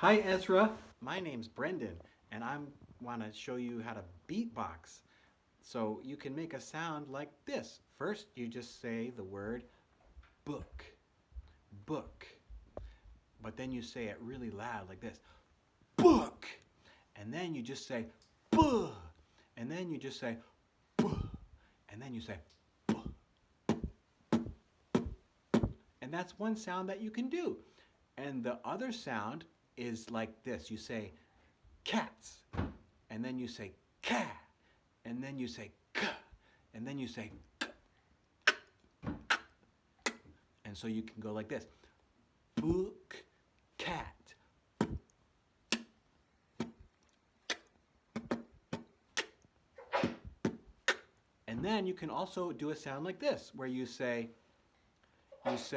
Hi Ezra, my name's Brendan and I want to show you how to beatbox. So you can make a sound like this. First you just say the word book, book. But then you say it really loud like this, book. And then you just say buh. And then you just say buh. And then you say buh. And that's one sound that you can do. And the other sound is like this. You say cats, and then you say cat, and then you say k, and then you say k. And so you can go like this. Book, cat. And then you can also do a sound like this, where you say cats,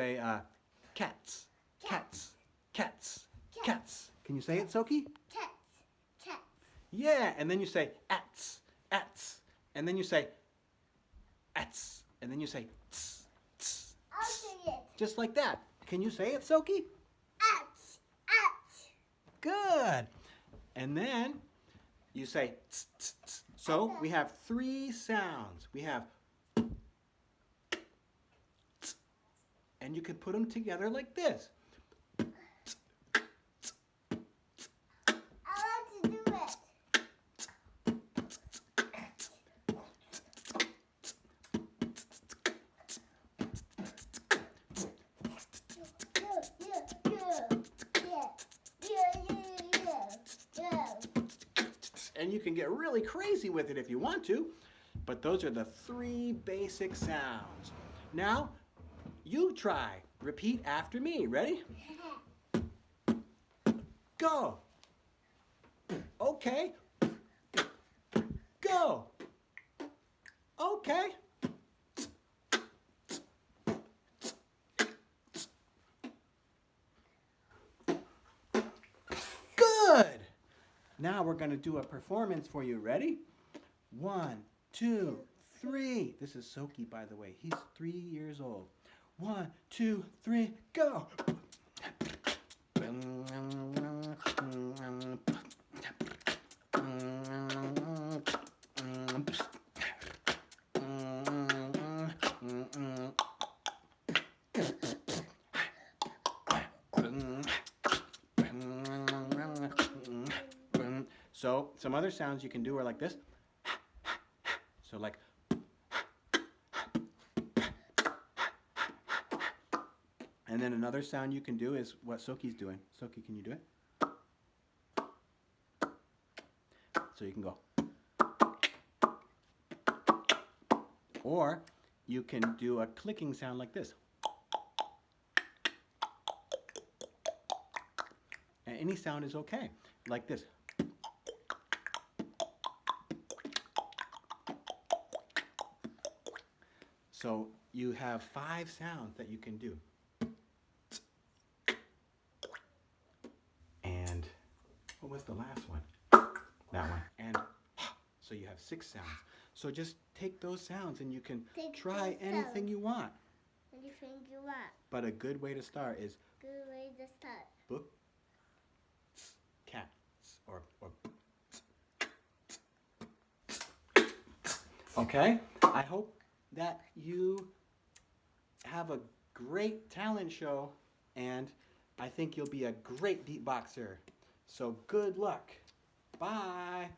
cats, cats, cats. Can you say it, Soki? Cats, cats. Yeah, and then you say ats, ats, and then you say ats, and then you say tss, tss, I'll tss. say it. Just like that. Can you say it, Soki? Ats, ats. Good. And then you say tss, tss, tss. So we have three sounds. We have tss, and you can put them together like this. I want to do it. And you can get really crazy with it if you want to, but those are the three basic sounds. Now, you try. Repeat after me. Ready? Go. Okay. Go. Okay. Good. Now we're going to do a performance for you. Ready? 1, 2, 3. This is Soki, by the way. He's 3 years old. 1, 2, 3, go. So some other sounds you can do are like this. So like. And then another sound you can do is what Soki's doing. Soki, can you do it? So you can go. Or you can do a clicking sound like this. And any sound is okay, like this. So you have 5 sounds that you can do. And what was the last one? That one. And so you have 6 sounds. So just take those sounds and you can try anything you want. Anything you want. But a good way to start is Good way to start. book, cats, or okay? I hope that you have a great talent show, and I think you'll be a great beatboxer. So good luck. Bye.